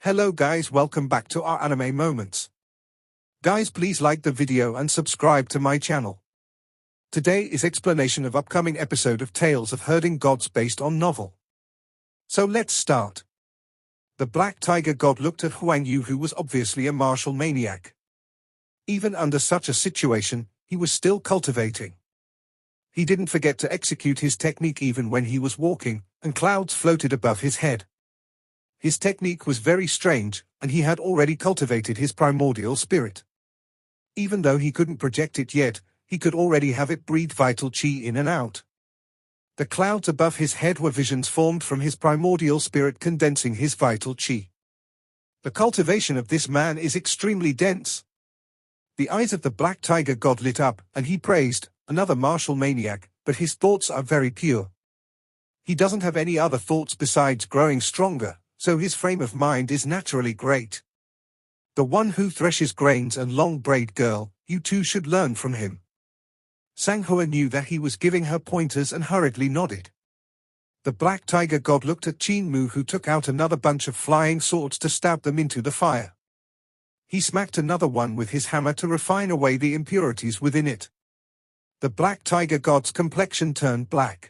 Hello guys, welcome back to our anime moments. Guys, please like the video and subscribe to my channel. Today is explanation of upcoming episode of Tales of Herding Gods based on novel. So let's start. The Black Tiger God looked at Huang Yu, who was obviously a martial maniac. Even under such a situation, he was still cultivating. He didn't forget to execute his technique even when he was walking, and clouds floated above his head. His technique was very strange, and he had already cultivated his primordial spirit. Even though he couldn't project it yet, he could already have it breathe vital chi in and out. The clouds above his head were visions formed from his primordial spirit condensing his vital chi. The cultivation of this man is extremely dense. The eyes of the Black Tiger God lit up, and he praised, another martial maniac, but his thoughts are very pure. He doesn't have any other thoughts besides growing stronger, so his frame of mind is naturally great. The one who threshes grains and long braid girl, you too should learn from him. Sanghua knew that he was giving her pointers and hurriedly nodded. The Black Tiger God looked at Qin Mu, who took out another bunch of flying swords to stab them into the fire. He smacked another one with his hammer to refine away the impurities within it. The Black Tiger God's complexion turned black.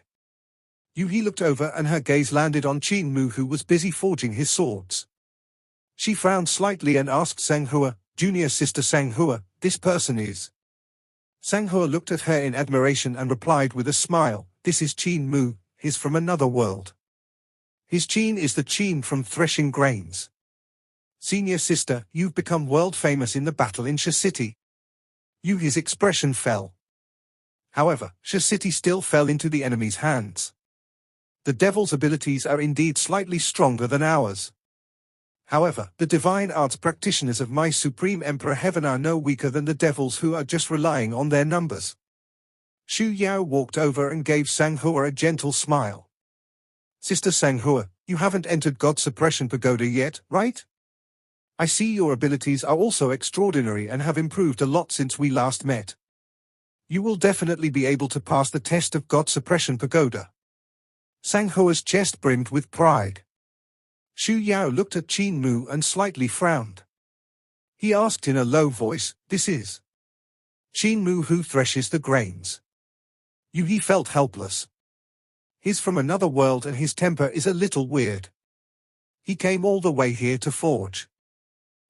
Yuhi looked over and her gaze landed on Qin Mu, who was busy forging his swords. She frowned slightly and asked Sanghua, "Junior sister Sanghua, this person is?" Sanghua looked at her in admiration and replied with a smile, "This is Qin Mu, he's from another world. His Qin is the Qin from threshing grains. Senior sister, you've become world famous in the battle in Shahali." Yuhi's expression fell. However, Shahali still fell into the enemy's hands. The devil's abilities are indeed slightly stronger than ours. However, the divine arts practitioners of my Supreme Emperor Heaven are no weaker than the devils who are just relying on their numbers. Shu Yao walked over and gave Sanghua a gentle smile. "Sister Sanghua, you haven't entered God Suppression Pagoda yet, right? I see your abilities are also extraordinary and have improved a lot since we last met. You will definitely be able to pass the test of God Suppression Pagoda." Sanghua's chest brimmed with pride. Shu Yao looked at Qin Mu and slightly frowned. He asked in a low voice, "This is Qin Mu who threshes the grains?" Yuhi felt helpless. He's from another world and his temper is a little weird. He came all the way here to forge.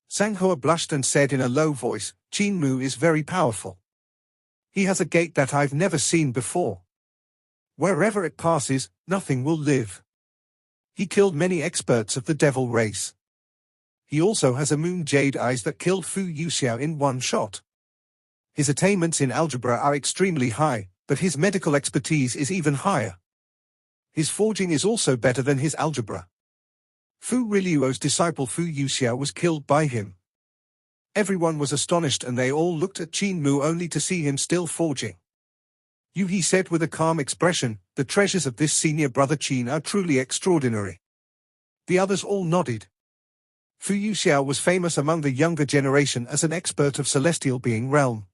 Sanghua blushed and said in a low voice, "Qin Mu is very powerful. He has a gate that I've never seen before. Wherever it passes, nothing will live. He killed many experts of the devil race. He also has a moon jade eyes that killed Fu Yuxiao in one shot. His attainments in algebra are extremely high, but his medical expertise is even higher. His forging is also better than his algebra. Fu Riluo's disciple Fu Yuxiao was killed by him." Everyone was astonished and they all looked at Qin Mu only to see him still forging. Yuhi said with a calm expression, "The treasures of this senior brother Qin are truly extraordinary." The others all nodded. Fu Yuxiao was famous among the younger generation as an expert of celestial being realm.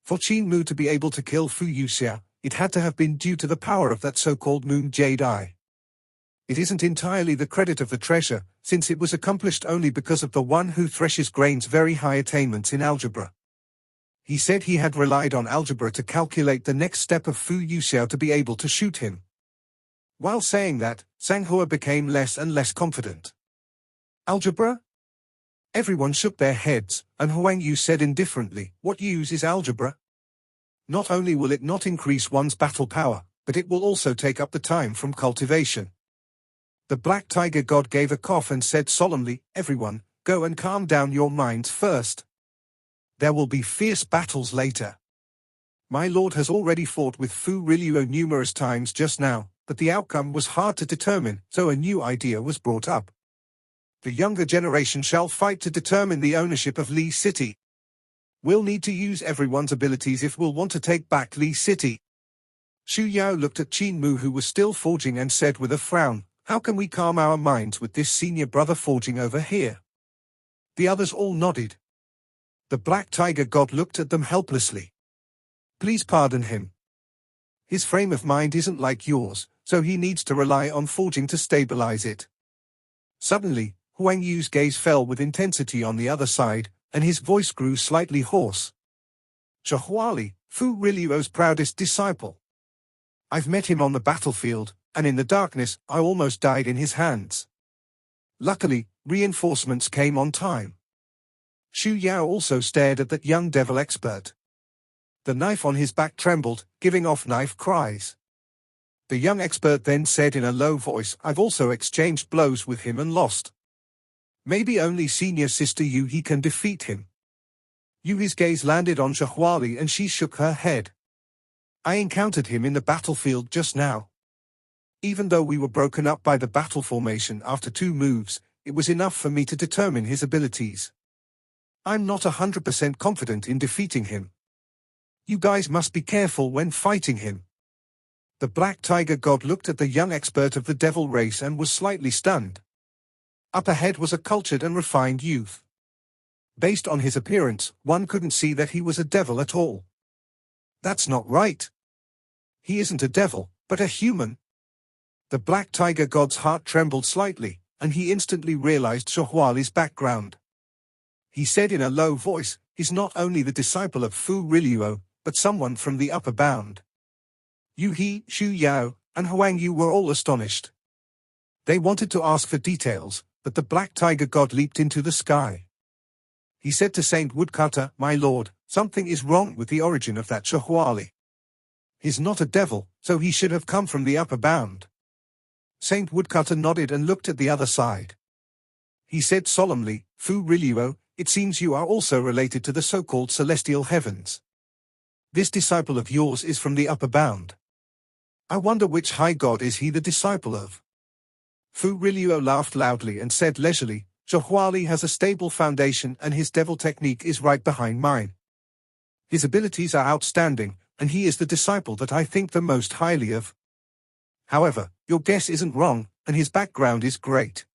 For Qin Mu to be able to kill Fu Yuxiao, it had to have been due to the power of that so-called moon jade eye. It isn't entirely the credit of the treasure, since it was accomplished only because of the one who threshes grains' very high attainments in algebra. He said he had relied on algebra to calculate the next step of Fu Yuxiao to be able to shoot him. While saying that, Sanghua became less and less confident. "Algebra?" Everyone shook their heads, and Huang Yu said indifferently, "What use is algebra? Not only will it not increase one's battle power, but it will also take up the time from cultivation." The Black Tiger God gave a cough and said solemnly, "Everyone, go and calm down your minds first. There will be fierce battles later. My lord has already fought with Fu Riluo numerous times just now, but the outcome was hard to determine, so a new idea was brought up. The younger generation shall fight to determine the ownership of Li City. We'll need to use everyone's abilities if we'll want to take back Li City." Shu Yao looked at Qin Mu, who was still forging, and said with a frown, "How can we calm our minds with this senior brother forging over here?" The others all nodded. The Black Tiger God looked at them helplessly. "Please pardon him. His frame of mind isn't like yours, so he needs to rely on forging to stabilize it." Suddenly, Huang Yu's gaze fell with intensity on the other side, and his voice grew slightly hoarse. Shahali, Fu Riluo's proudest disciple. I've met him on the battlefield, and in the darkness, I almost died in his hands. Luckily, reinforcements came on time. Xu Yao also stared at that young devil expert. The knife on his back trembled, giving off knife cries. The young expert then said in a low voice, I've also exchanged blows with him and lost. Maybe only senior sister Yuhi can defeat him. Yuhi's gaze landed on Shahali and she shook her head. I encountered him in the battlefield just now. Even though we were broken up by the battle formation after 2 moves, it was enough for me to determine his abilities. I'm not 100% confident in defeating him. You guys must be careful when fighting him. The Black Tiger God looked at the young expert of the devil race and was slightly stunned. Up ahead was a cultured and refined youth. Based on his appearance, one couldn't see that he was a devil at all. That's not right. He isn't a devil, but a human. The Black Tiger God's heart trembled slightly, and he instantly realized Shahwali's background. He said in a low voice, he's not only the disciple of Fu Riluo, but someone from the upper bound. Yu He, Xu Yao, and Huang Yu were all astonished. They wanted to ask for details, but the Black Tiger God leaped into the sky. He said to Saint Woodcutter, My lord, something is wrong with the origin of that Shahali. He's not a devil, so he should have come from the upper bound. Saint Woodcutter nodded and looked at the other side. He said solemnly, Fu Riluo, it seems you are also related to the so-called celestial heavens. This disciple of yours is from the upper bound. I wonder which high god is he the disciple of? Fu Riluo laughed loudly and said leisurely, Shahali has a stable foundation and his devil technique is right behind mine. His abilities are outstanding, and he is the disciple that I think the most highly of. However, your guess isn't wrong, and his background is great.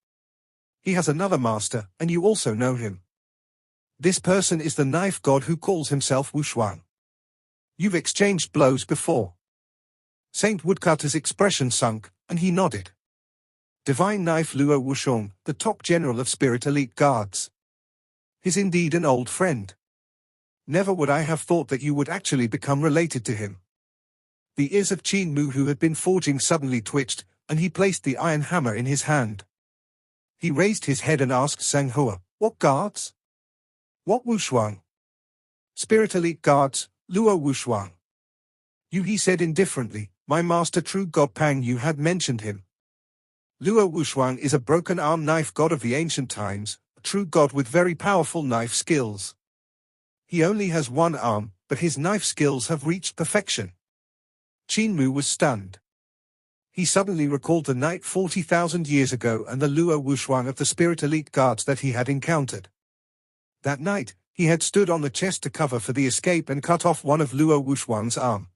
He has another master, and you also know him. This person is the knife god who calls himself Wushuang. You've exchanged blows before. Saint Woodcutter's expression sunk, and he nodded. Divine Knife Luo Wushong, the top general of Spirit Elite Guards. He's indeed an old friend. Never would I have thought that you would actually become related to him. The ears of Qin Mu, who had been forging, suddenly twitched, and he placed the iron hammer in his hand. He raised his head and asked Sang Hua, What guards? What Wushuang? Spirit Elite Guards, Luo Wushuang. You, he said indifferently, my master True God Pang Yu had mentioned him. Luo Wushuang is a broken arm knife god of the ancient times, a true god with very powerful knife skills. He only has one arm, but his knife skills have reached perfection. Qin Mu was stunned. He suddenly recalled the night 40,000 years ago and the Luo Wushuang of the Spirit Elite Guards that he had encountered. That night, he had stood on the chest to cover for the escape and cut off one of Luo Wushuang's arm.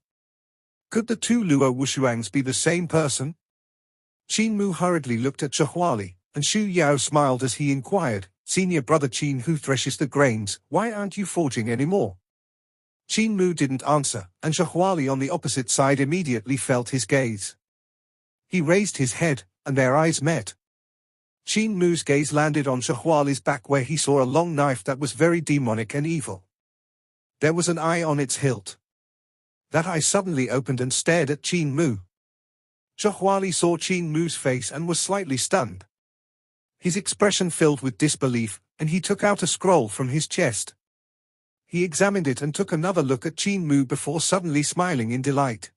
Could the 2 Luo Wushuangs be the same person? Qin Mu hurriedly looked at Shahali, and Xu Yao smiled as he inquired, Senior brother Qin who threshes the grains, why aren't you forging anymore? Qin Mu didn't answer, and Shahali on the opposite side immediately felt his gaze. He raised his head, and their eyes met. Qin Mu's gaze landed on Shahwali's back where he saw a long knife that was very demonic and evil. There was an eye on its hilt. That eye suddenly opened and stared at Qin Mu. Shahali saw Qin Mu's face and was slightly stunned. His expression filled with disbelief, and he took out a scroll from his chest. He examined it and took another look at Qin Mu before suddenly smiling in delight.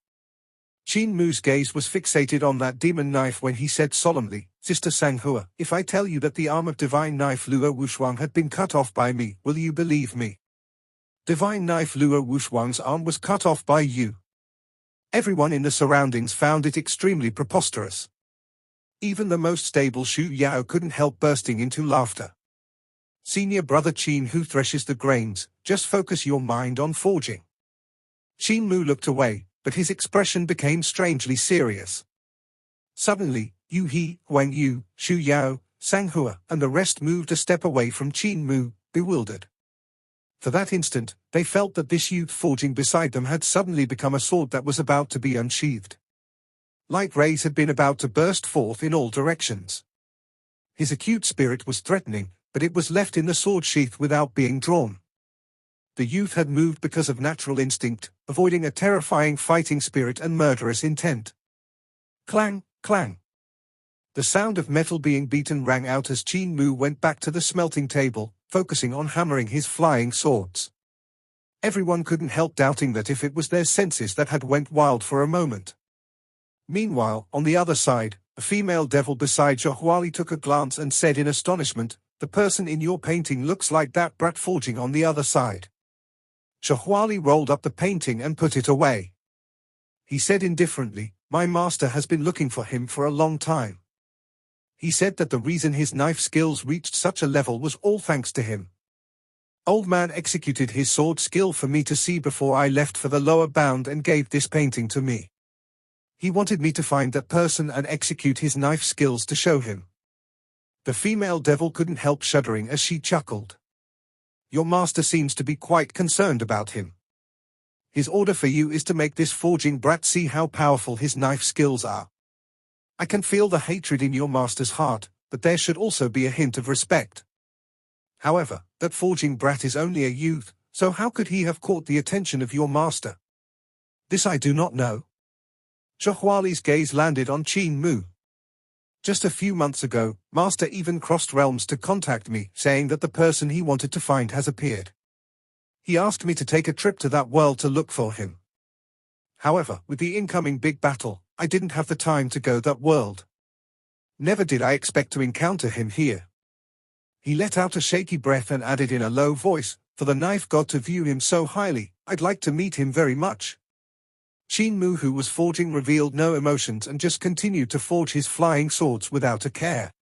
Qin Mu's gaze was fixated on that demon knife when he said solemnly, Sister Sanghua, if I tell you that the arm of Divine Knife Luo Wushuang had been cut off by me, will you believe me? Divine Knife Luo Wushuang's arm was cut off by you. Everyone in the surroundings found it extremely preposterous. Even the most stable Xu Yao couldn't help bursting into laughter. Senior brother Qin who threshes the grains, just focus your mind on forging. Qin Mu looked away, but his expression became strangely serious. Suddenly, Yu He, Huang Yu, Xu Yao, Sang Hua, and the rest moved a step away from Qin Mu, bewildered. For that instant, they felt that this youth forging beside them had suddenly become a sword that was about to be unsheathed. Light rays had been about to burst forth in all directions. His acute spirit was threatening, but it was left in the sword sheath without being drawn. The youth had moved because of natural instinct, avoiding a terrifying fighting spirit and murderous intent. Clang, clang. The sound of metal being beaten rang out as Qin Mu went back to the smelting table, focusing on hammering his flying swords. Everyone couldn't help doubting that if it was their senses that had went wild for a moment. Meanwhile, on the other side, a female devil beside Shahali took a glance and said in astonishment, "The person in your painting looks like that brat forging on the other side." Shahali rolled up the painting and put it away. He said indifferently, "My master has been looking for him for a long time. He said that the reason his knife skills reached such a level was all thanks to him. Old man executed his sword skill for me to see before I left for the lower bound and gave this painting to me. He wanted me to find that person and execute his knife skills to show him." The female devil couldn't help shuddering as she chuckled. "Your master seems to be quite concerned about him. His order for you is to make this forging brat see how powerful his knife skills are. I can feel the hatred in your master's heart, but there should also be a hint of respect. However, that forging brat is only a youth, so how could he have caught the attention of your master? This I do not know." Shahwali's gaze landed on Qin Mu. "Just a few months ago, Master even crossed realms to contact me, saying that the person he wanted to find has appeared. He asked me to take a trip to that world to look for him. However, with the incoming big battle, I didn't have the time to go that world. Never did I expect to encounter him here." He let out a shaky breath and added in a low voice, "For the knife god to view him so highly, I'd like to meet him very much." Qin Mu, who was forging, revealed no emotions and just continued to forge his flying swords without a care.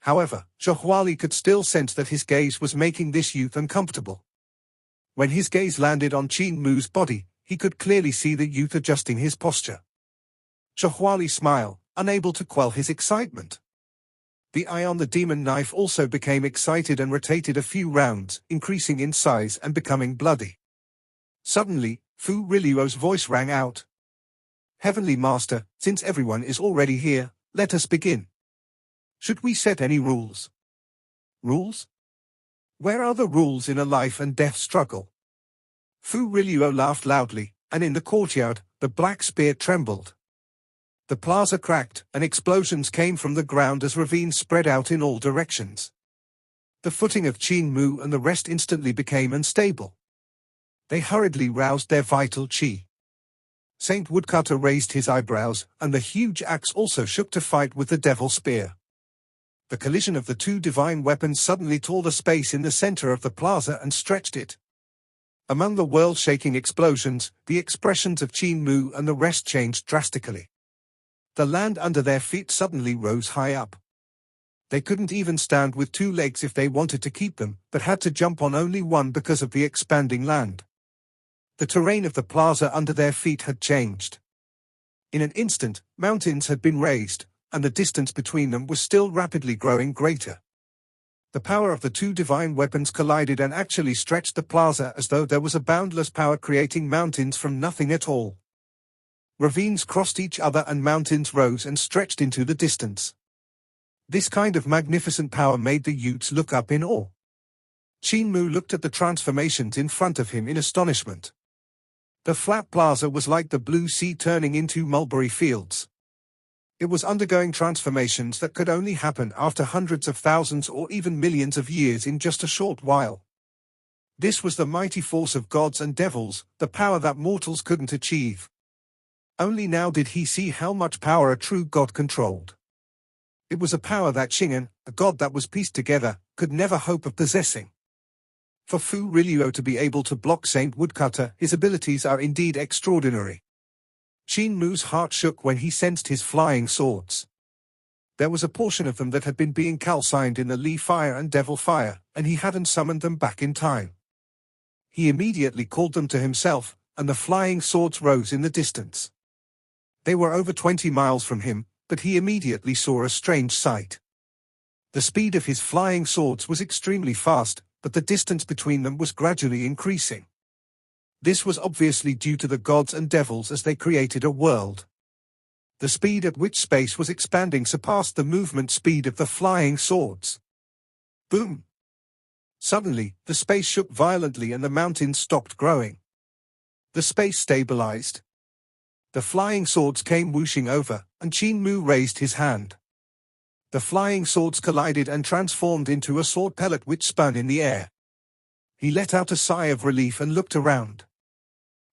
However, Shahali could still sense that his gaze was making this youth uncomfortable. When his gaze landed on Qin Mu's body, he could clearly see the youth adjusting his posture. Shahali smiled, unable to quell his excitement. The eye on the demon knife also became excited and rotated a few rounds, increasing in size and becoming bloody. Suddenly, Fu Rilio's voice rang out. "Heavenly Master, since everyone is already here, let us begin. Should we set any rules?" "Rules? Where are the rules in a life and death struggle?" Fu Rilio laughed loudly, and in the courtyard, the black spear trembled. The plaza cracked, and explosions came from the ground as ravines spread out in all directions. The footing of Qin Mu and the rest instantly became unstable. They hurriedly roused their vital qi. Saint Woodcutter raised his eyebrows, and the huge axe also shook to fight with the devil spear. The collision of the two divine weapons suddenly tore the space in the center of the plaza and stretched it. Among the world-shaking explosions, the expressions of Qin Mu and the rest changed drastically. The land under their feet suddenly rose high up. They couldn't even stand with two legs if they wanted to keep them, but had to jump on only one because of the expanding land. The terrain of the plaza under their feet had changed. In an instant, mountains had been raised, and the distance between them was still rapidly growing greater. The power of the two divine weapons collided and actually stretched the plaza as though there was a boundless power creating mountains from nothing at all. Ravines crossed each other and mountains rose and stretched into the distance. This kind of magnificent power made the youths look up in awe. Qin Mu looked at the transformations in front of him in astonishment. The flat plaza was like the blue sea turning into mulberry fields. It was undergoing transformations that could only happen after hundreds of thousands or even millions of years in just a short while. This was the mighty force of gods and devils, the power that mortals couldn't achieve. Only now did he see how much power a true god controlled. It was a power that Xing'an, a god that was pieced together, could never hope of possessing. For Fu Rilio to be able to block Saint Woodcutter, his abilities are indeed extraordinary. Qin Mu's heart shook when he sensed his flying swords. There was a portion of them that had been being calcined in the Li Fire and Devil Fire, and he hadn't summoned them back in time. He immediately called them to himself, and the flying swords rose in the distance. They were over 20 miles from him, but he immediately saw a strange sight. The speed of his flying swords was extremely fast, but the distance between them was gradually increasing. This was obviously due to the gods and devils as they created a world. The speed at which space was expanding surpassed the movement speed of the flying swords. Boom! Suddenly, the space shook violently and the mountains stopped growing. The space stabilized. The flying swords came whooshing over, and Qin Mu raised his hand. The flying swords collided and transformed into a sword pellet which spun in the air. He let out a sigh of relief and looked around.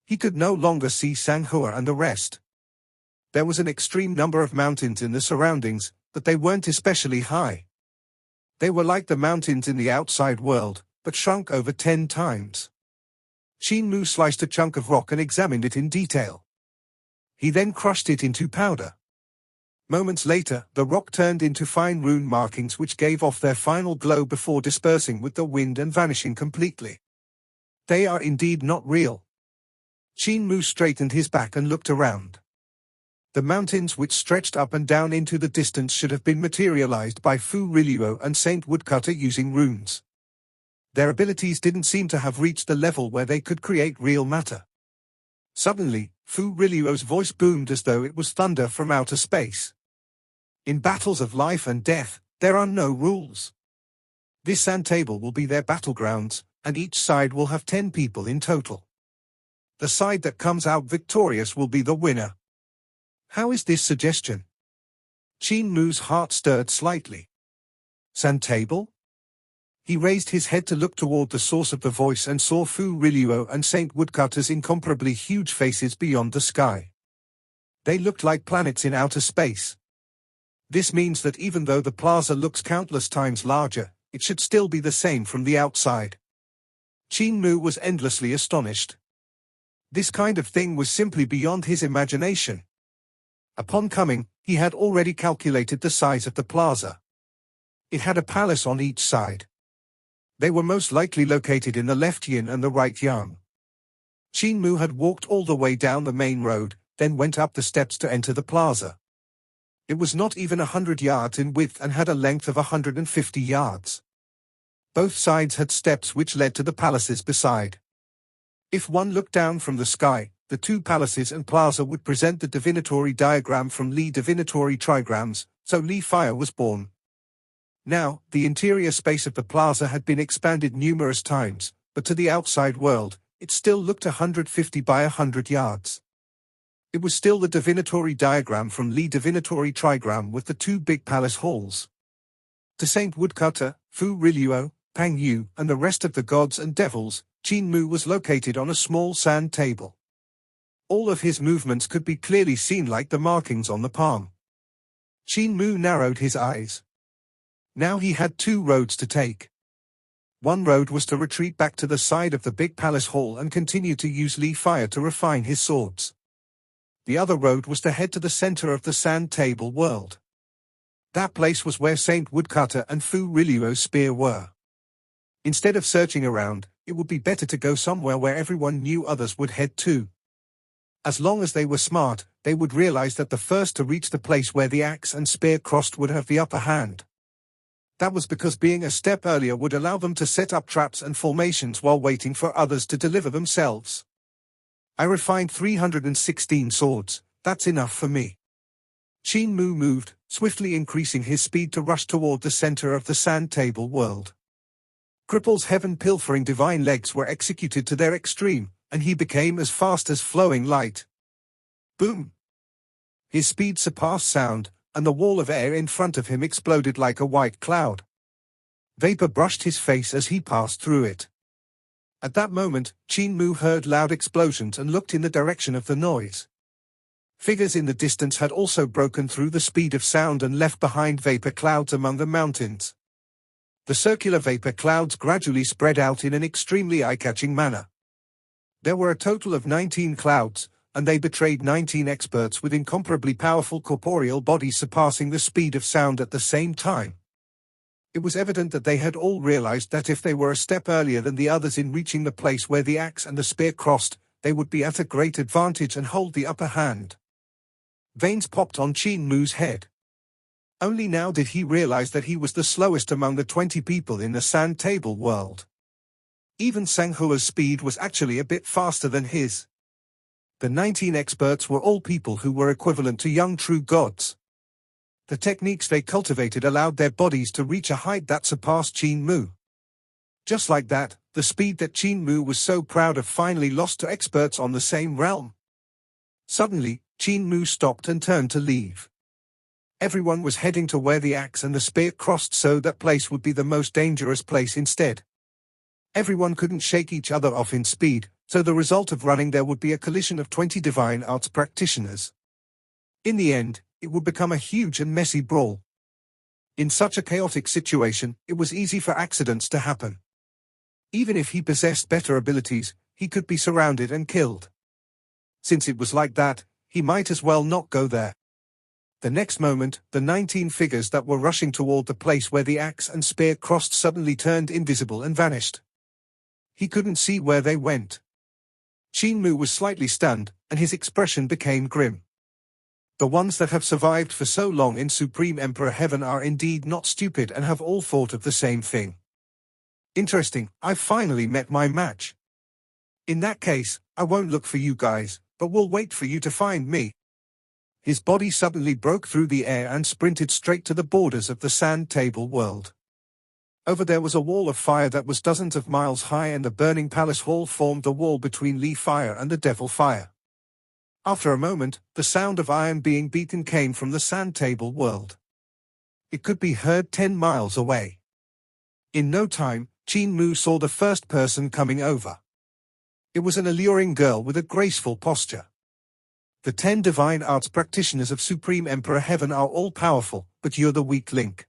He could no longer see Sanghua and the rest. There was an extreme number of mountains in the surroundings, but they weren't especially high. They were like the mountains in the outside world, but shrunk over 10 times. Qin Mu sliced a chunk of rock and examined it in detail. He then crushed it into powder. Moments later, the rock turned into fine rune markings which gave off their final glow before dispersing with the wind and vanishing completely. They are indeed not real. Qin Mu straightened his back and looked around. The mountains which stretched up and down into the distance should have been materialized by Fu Rilluo and Saint Woodcutter using runes. Their abilities didn't seem to have reached the level where they could create real matter. Suddenly, Fu Rilluo's voice boomed as though it was thunder from outer space. In battles of life and death, there are no rules. This sand table will be their battlegrounds, and each side will have 10 people in total. The side that comes out victorious will be the winner. How is this suggestion? Qin Mu's heart stirred slightly. Sand table? He raised his head to look toward the source of the voice and saw Fu Rilluo and Saint Woodcutter's incomparably huge faces beyond the sky. They looked like planets in outer space. This means that even though the plaza looks countless times larger, it should still be the same from the outside. Qin Mu was endlessly astonished. This kind of thing was simply beyond his imagination. Upon coming, he had already calculated the size of the plaza. It had a palace on each side. They were most likely located in the left yin and the right yang. Qin Mu had walked all the way down the main road, then went up the steps to enter the plaza. It was not even 100 yards in width and had a length of 150 yards. Both sides had steps which led to the palaces beside. If one looked down from the sky, the two palaces and plaza would present the divinatory diagram from Li divinatory trigrams, so Li fire was born. Now, the interior space of the plaza had been expanded numerous times, but to the outside world, it still looked 150 by 100 yards. It was still the divinatory diagram from Li divinatory trigram with the two big palace halls. To Saint Woodcutter, Fu Rilluo, Pang Yu, and the rest of the gods and devils, Qin Mu was located on a small sand table. All of his movements could be clearly seen like the markings on the palm. Qin Mu narrowed his eyes. Now he had two roads to take. One road was to retreat back to the side of the big palace hall and continue to use Li fire to refine his swords. The other road was to head to the center of the sand table world. That place was where Saint Woodcutter and Fu Rilluo's spear were. Instead of searching around, it would be better to go somewhere where everyone knew others would head to. As long as they were smart, they would realize that the first to reach the place where the axe and spear crossed would have the upper hand. That was because being a step earlier would allow them to set up traps and formations while waiting for others to deliver themselves. I refined 316 swords, that's enough for me. Qin Mu moved, swiftly increasing his speed to rush toward the center of the sand table world. Cripple's heaven-pilfering divine legs were executed to their extreme, and he became as fast as flowing light. Boom! His speed surpassed sound, and the wall of air in front of him exploded like a white cloud. Vapor brushed his face as he passed through it. At that moment, Qin Mu heard loud explosions and looked in the direction of the noise. Figures in the distance had also broken through the speed of sound and left behind vapor clouds among the mountains. The circular vapor clouds gradually spread out in an extremely eye-catching manner. There were a total of 19 clouds, and they betrayed 19 experts with incomparably powerful corporeal bodies surpassing the speed of sound at the same time. It was evident that they had all realized that if they were a step earlier than the others in reaching the place where the axe and the spear crossed, they would be at a great advantage and hold the upper hand. Veins popped on Qin Mu's head. Only now did he realize that he was the slowest among the 20 people in the sand table world. Even Sanghua's speed was actually a bit faster than his. The 19 experts were all people who were equivalent to young true gods. The techniques they cultivated allowed their bodies to reach a height that surpassed Qin Mu. Just like that, the speed that Qin Mu was so proud of finally lost to experts on the same realm. Suddenly, Qin Mu stopped and turned to leave. Everyone was heading to where the axe and the spear crossed, so that place would be the most dangerous place instead. Everyone couldn't shake each other off in speed, so the result of running there would be a collision of 20 divine arts practitioners. In the end, it would become a huge and messy brawl. In such a chaotic situation, it was easy for accidents to happen. Even if he possessed better abilities, he could be surrounded and killed. Since it was like that, he might as well not go there. The next moment, the 19 figures that were rushing toward the place where the axe and spear crossed suddenly turned invisible and vanished. He couldn't see where they went. Qin Mu was slightly stunned, and his expression became grim. The ones that have survived for so long in Supreme Emperor Heaven are indeed not stupid and have all thought of the same thing. Interesting, I've finally met my match. In that case, I won't look for you guys, but will wait for you to find me. His body suddenly broke through the air and sprinted straight to the borders of the sand table world. Over there was a wall of fire that was dozens of miles high, and the burning palace hall formed the wall between Li Fire and the Devil Fire. After a moment, the sound of iron being beaten came from the sand table world. It could be heard 10 miles away. In no time, Qin Mu saw the first person coming over. It was an alluring girl with a graceful posture. The 10 divine arts practitioners of Supreme Emperor Heaven are all powerful, but you're the weak link.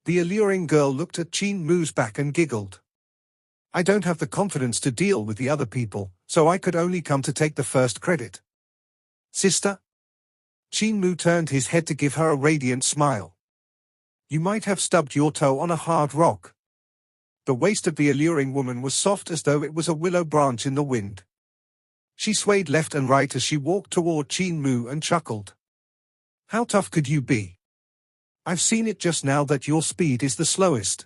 The alluring girl looked at Qin Mu's back and giggled. I don't have the confidence to deal with the other people, so I could only come to take the first credit. Sister? Qin Mu turned his head to give her a radiant smile. You might have stubbed your toe on a hard rock. The waist of the alluring woman was soft as though it was a willow branch in the wind. She swayed left and right as she walked toward Qin Mu and chuckled. How tough could you be? I've seen it just now that your speed is the slowest.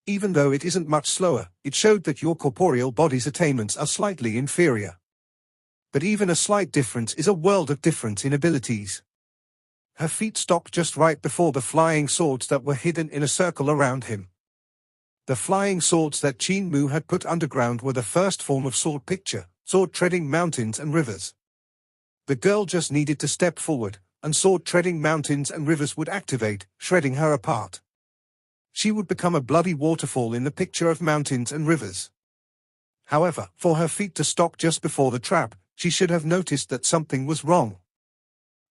Even though it isn't much slower, it showed that your corporeal body's attainments are slightly inferior. But even a slight difference is a world of difference in abilities. Her feet stopped just right before the flying swords that were hidden in a circle around him. The flying swords that Qin Mu had put underground were the first form of sword picture, sword-treading mountains and rivers. The girl just needed to step forward, and sword-treading mountains and rivers would activate, shredding her apart. She would become a bloody waterfall in the picture of mountains and rivers. However, for her feet to stop just before the trap, she should have noticed that something was wrong.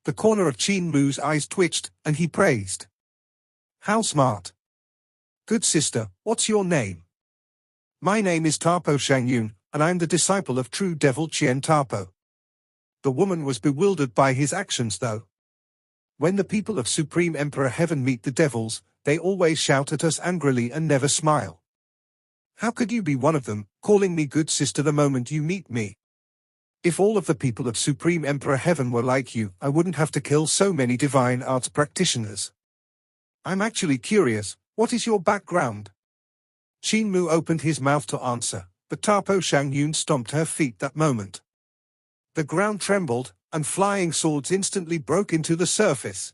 The corner of Qin Mu's eyes twitched, and he praised. How smart. Good sister, what's your name? My name is Tapo Shangyun, and I'm the disciple of true devil Qian Tapo. The woman was bewildered by his actions though. When the people of Supreme Emperor Heaven meet the devils, they always shout at us angrily and never smile. How could you be one of them, calling me good sister the moment you meet me? If all of the people of Supreme Emperor Heaven were like you, I wouldn't have to kill so many divine arts practitioners. I'm actually curious, what is your background? Qin Mu opened his mouth to answer, but Tapo Shangyun stomped her feet that moment. The ground trembled, and flying swords instantly broke into the surface.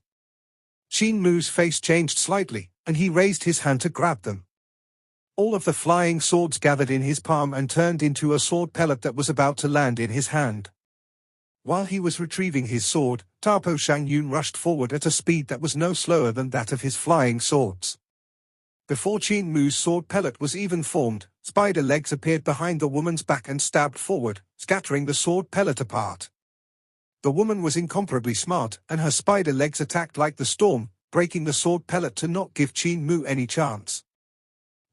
Qin Mu's face changed slightly, and he raised his hand to grab them. All of the flying swords gathered in his palm and turned into a sword pellet that was about to land in his hand. While he was retrieving his sword, Tapo Shangyun rushed forward at a speed that was no slower than that of his flying swords. Before Qin Mu's sword pellet was even formed, spider legs appeared behind the woman's back and stabbed forward, scattering the sword pellet apart. The woman was incomparably smart, and her spider legs attacked like the storm, breaking the sword pellet to not give Qin Mu any chance.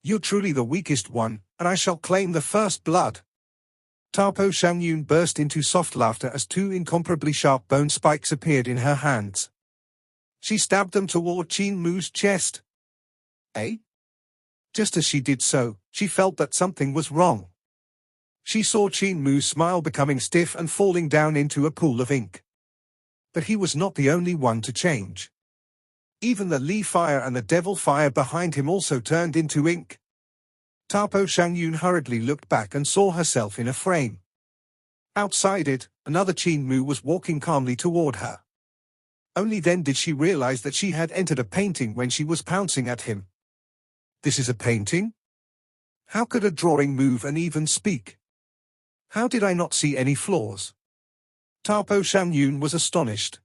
You're truly the weakest one, and I shall claim the first blood. Tapo Shangyun burst into soft laughter as 2 incomparably sharp bone spikes appeared in her hands. She stabbed them toward Qin Mu's chest. Eh? Just as she did so, she felt that something was wrong. She saw Qin Mu's smile becoming stiff and falling down into a pool of ink. But he was not the only one to change. Even the Li Fire and the Devil Fire behind him also turned into ink. Tapo Shangyun hurriedly looked back and saw herself in a frame. Outside it, another Qin Mu was walking calmly toward her. Only then did she realize that she had entered a painting when she was pouncing at him. This is a painting? How could a drawing move and even speak? How did I not see any flaws? Tapo Shangyun was astonished.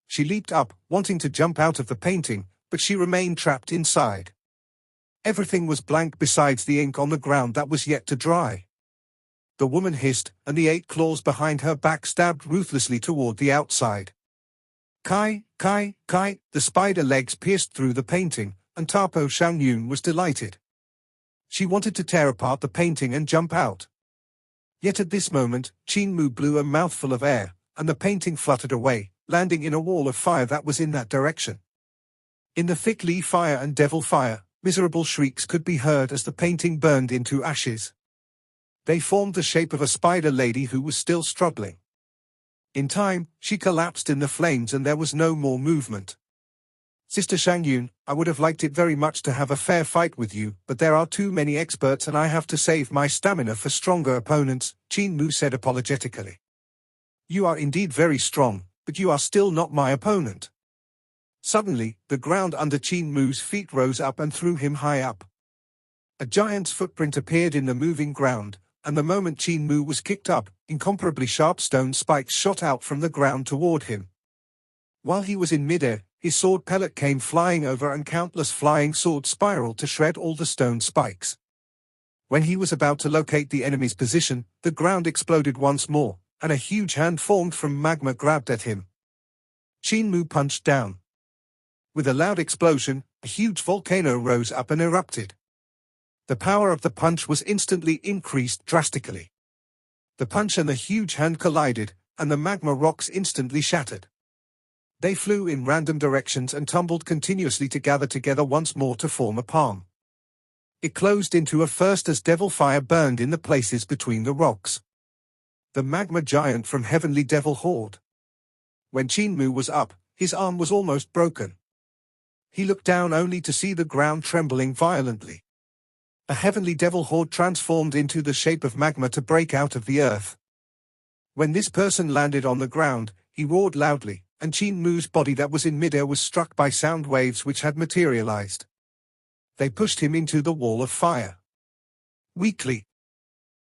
She leaped up, wanting to jump out of the painting, but she remained trapped inside. Everything was blank besides the ink on the ground that was yet to dry. The woman hissed, and the 8 claws behind her back stabbed ruthlessly toward the outside. Kai, Kai, Kai, the spider legs pierced through the painting, and Tapo Shangyun was delighted. She wanted to tear apart the painting and jump out. Yet at this moment, Qin Mu blew a mouthful of air, and the painting fluttered away, landing in a wall of fire that was in that direction. In the thick Li fire and devil fire, miserable shrieks could be heard as the painting burned into ashes. They formed the shape of a spider lady who was still struggling. In time, she collapsed in the flames and there was no more movement. Sister Shangyun, I would have liked it very much to have a fair fight with you, but there are too many experts and I have to save my stamina for stronger opponents, Qin Mu said apologetically. You are indeed very strong, but you are still not my opponent. Suddenly, the ground under Qin Mu's feet rose up and threw him high up. A giant's footprint appeared in the moving ground, and the moment Qin Mu was kicked up, incomparably sharp stone spikes shot out from the ground toward him. While he was in midair, his sword pellet came flying over and countless flying swords spiraled to shred all the stone spikes. When he was about to locate the enemy's position, the ground exploded once more, and a huge hand formed from magma grabbed at him. Qin Mu punched down. With a loud explosion, a huge volcano rose up and erupted. The power of the punch was instantly increased drastically. The punch and the huge hand collided, and the magma rocks instantly shattered. They flew in random directions and tumbled continuously to gather together once more to form a palm. It closed into a fist as devil fire burned in the places between the rocks. The magma giant from Heavenly Devil Horde. When Qin Mu was up, his arm was almost broken. He looked down only to see the ground trembling violently. A Heavenly Devil Horde transformed into the shape of magma to break out of the earth. When this person landed on the ground, he roared loudly, and Qin Mu's body that was in midair was struck by sound waves which had materialized. They pushed him into the wall of fire. Weakly.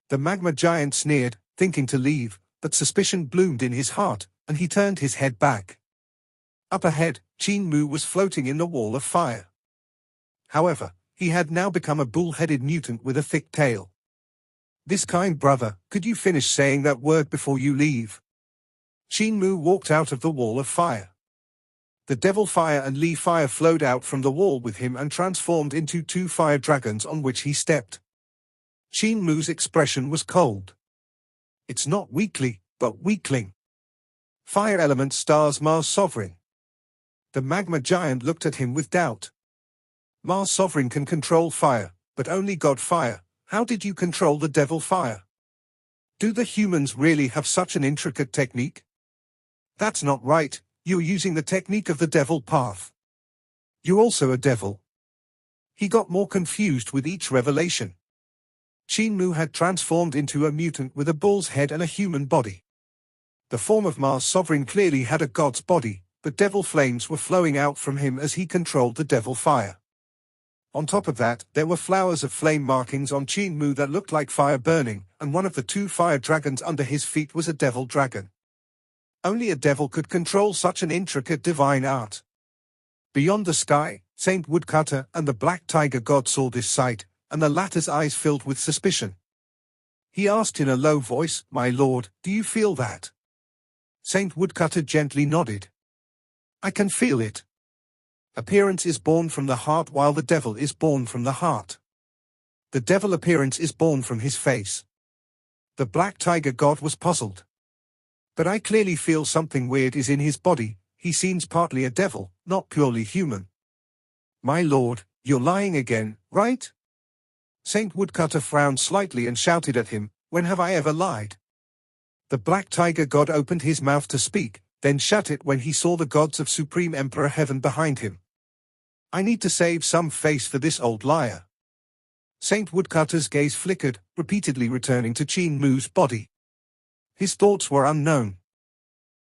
The magma giant sneered, thinking to leave, but suspicion bloomed in his heart, and he turned his head back. Up ahead, Qin Mu was floating in the wall of fire. However, he had now become a bull-headed mutant with a thick tail. This kind brother, could you finish saying that word before you leave? Qin Mu walked out of the wall of fire. The devil fire and Li fire flowed out from the wall with him and transformed into 2 fire dragons on which he stepped. Qin Mu's expression was cold. It's not weakly, but weakling. Fire element stars Mars Sovereign. The magma giant looked at him with doubt. Mars Sovereign can control fire, but only God fire. How did you control the devil fire? Do the humans really have such an intricate technique? That's not right, you're using the technique of the devil path. You're also a devil. He got more confused with each revelation. Qin Mu had transformed into a mutant with a bull's head and a human body. The form of Mars Sovereign clearly had a god's body, but devil flames were flowing out from him as he controlled the devil fire. On top of that, there were flowers of flame markings on Qin Mu that looked like fire burning, and one of the 2 fire dragons under his feet was a devil dragon. Only a devil could control such an intricate divine art. Beyond the sky, Saint Woodcutter and the Black Tiger God saw this sight, and the latter's eyes filled with suspicion. He asked in a low voice, "My lord, do you feel that?" Saint Woodcutter gently nodded. "I can feel it. Appearance is born from the heart while the devil is born from the heart. The devil appearance is born from his face." The Black Tiger God was puzzled. "But I clearly feel something weird is in his body, he seems partly a devil, not purely human." "My lord, you're lying again, right?" Saint Woodcutter frowned slightly and shouted at him, "When have I ever lied?" The Black Tiger God opened his mouth to speak, then shut it when he saw the gods of Supreme Emperor Heaven behind him. "I need to save some face for this old liar." Saint Woodcutter's gaze flickered, repeatedly returning to Qin Mu's body. His thoughts were unknown.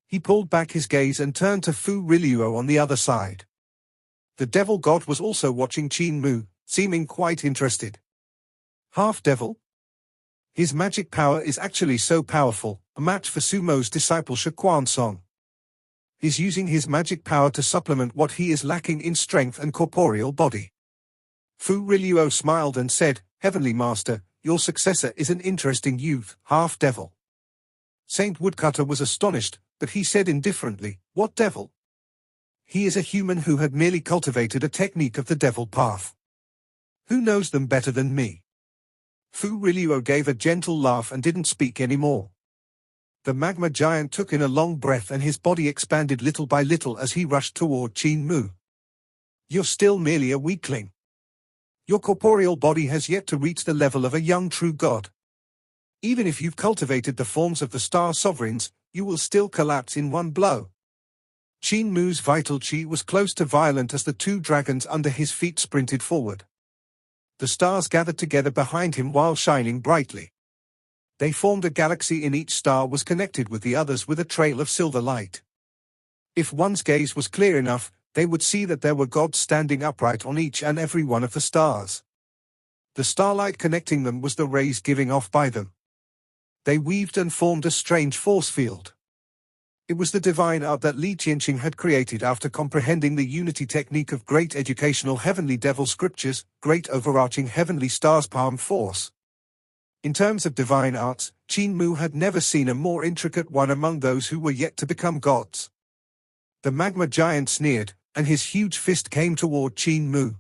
He pulled back his gaze and turned to Fu Rilluo on the other side. The devil god was also watching Qin Mu, seeming quite interested. Half-devil? His magic power is actually so powerful, a match for Sumo's disciple Shaquan Song. He's using his magic power to supplement what he is lacking in strength and corporeal body. Fu Rilluo smiled and said, "Heavenly Master, your successor is an interesting youth, half-devil." Saint Woodcutter was astonished, but he said indifferently, "What devil?" He is a human who had merely cultivated a technique of the devil path. Who knows them better than me? Fu Rilluo gave a gentle laugh and didn't speak anymore. The magma giant took in a long breath and his body expanded little by little as he rushed toward Qin Mu. "You're still merely a weakling. Your corporeal body has yet to reach the level of a young true god. Even if you've cultivated the forms of the star sovereigns, you will still collapse in one blow." Qin Mu's vital chi was close to violent as the two dragons under his feet sprinted forward. The stars gathered together behind him while shining brightly. They formed a galaxy, and each star was connected with the others with a trail of silver light. If one's gaze was clear enough, they would see that there were gods standing upright on each and every one of the stars. The starlight connecting them was the rays giving off by them. They weaved and formed a strange force field. It was the divine art that Li Qianqing had created after comprehending the unity technique of great educational heavenly devil scriptures, great overarching heavenly stars palm force. In terms of divine arts, Qin Mu had never seen a more intricate one among those who were yet to become gods. The magma giant sneered, and his huge fist came toward Qin Mu.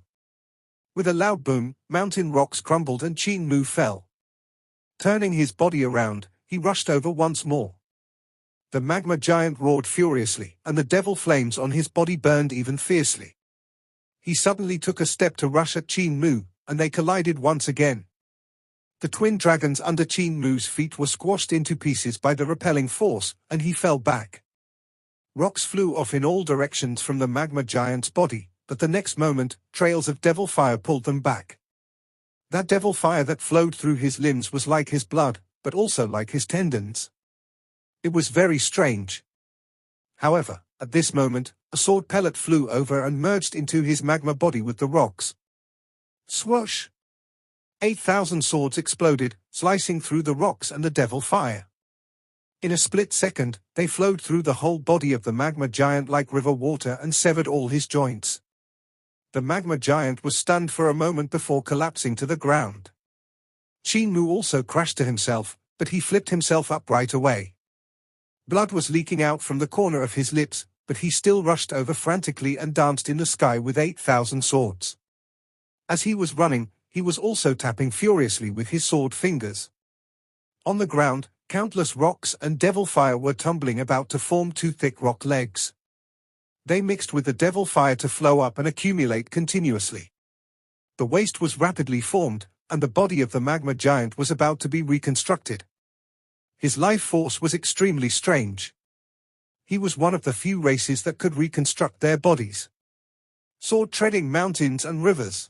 With a loud boom, mountain rocks crumbled and Qin Mu fell. Turning his body around, he rushed over once more. The magma giant roared furiously, and the devil flames on his body burned even fiercely. He suddenly took a step to rush at Qin Mu, and they collided once again. The twin dragons under Qin Mu's feet were squashed into pieces by the repelling force, and he fell back. Rocks flew off in all directions from the magma giant's body, but the next moment, trails of devil fire pulled them back. That devil fire that flowed through his limbs was like his blood, but also like his tendons. It was very strange. However, at this moment, a sword pellet flew over and merged into his magma body with the rocks. Swoosh! 8,000 swords exploded, slicing through the rocks and the devil fire. In a split second, they flowed through the whole body of the magma giant like river water and severed all his joints. The magma giant was stunned for a moment before collapsing to the ground. Qin Mu also crashed to himself, but he flipped himself up right away. Blood was leaking out from the corner of his lips, but he still rushed over frantically and danced in the sky with 8,000 swords. As he was running, he was also tapping furiously with his sword fingers. On the ground, countless rocks and devil fire were tumbling about to form two thick rock legs. They mixed with the devil fire to flow up and accumulate continuously. The waste was rapidly formed, and the body of the magma giant was about to be reconstructed. His life force was extremely strange. He was one of the few races that could reconstruct their bodies. Sword-treading mountains and rivers.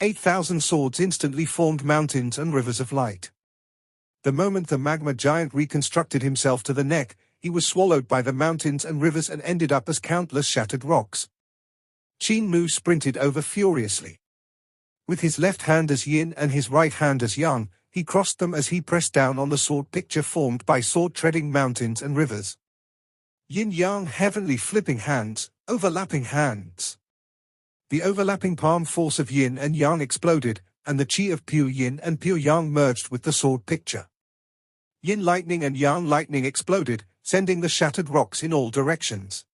8,000 swords instantly formed mountains and rivers of light. The moment the magma giant reconstructed himself to the neck, he was swallowed by the mountains and rivers and ended up as countless shattered rocks. Qin Mu sprinted over furiously. With his left hand as yin and his right hand as yang, he crossed them as he pressed down on the sword picture formed by sword-treading mountains and rivers. Yin-yang heavenly flipping hands, overlapping hands. The overlapping palm force of yin and yang exploded, and the chi of pure yin and pure yang merged with the sword picture. Yin lightning and yang lightning exploded, sending the shattered rocks in all directions.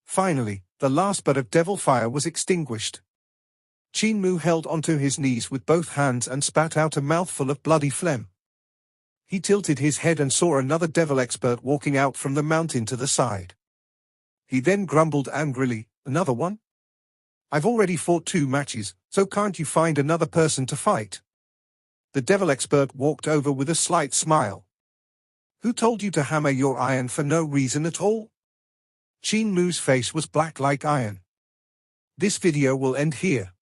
Finally, the last bud of devil fire was extinguished. Qin Mu held onto his knees with both hands and spat out a mouthful of bloody phlegm. He tilted his head and saw another devil expert walking out from the mountain to the side. He then grumbled angrily, "Another one? I've already fought 2 matches, so can't you find another person to fight?" The devil expert walked over with a slight smile. "Who told you to hammer your iron for no reason at all?" Qin Mu's face was black like iron. This video will end here.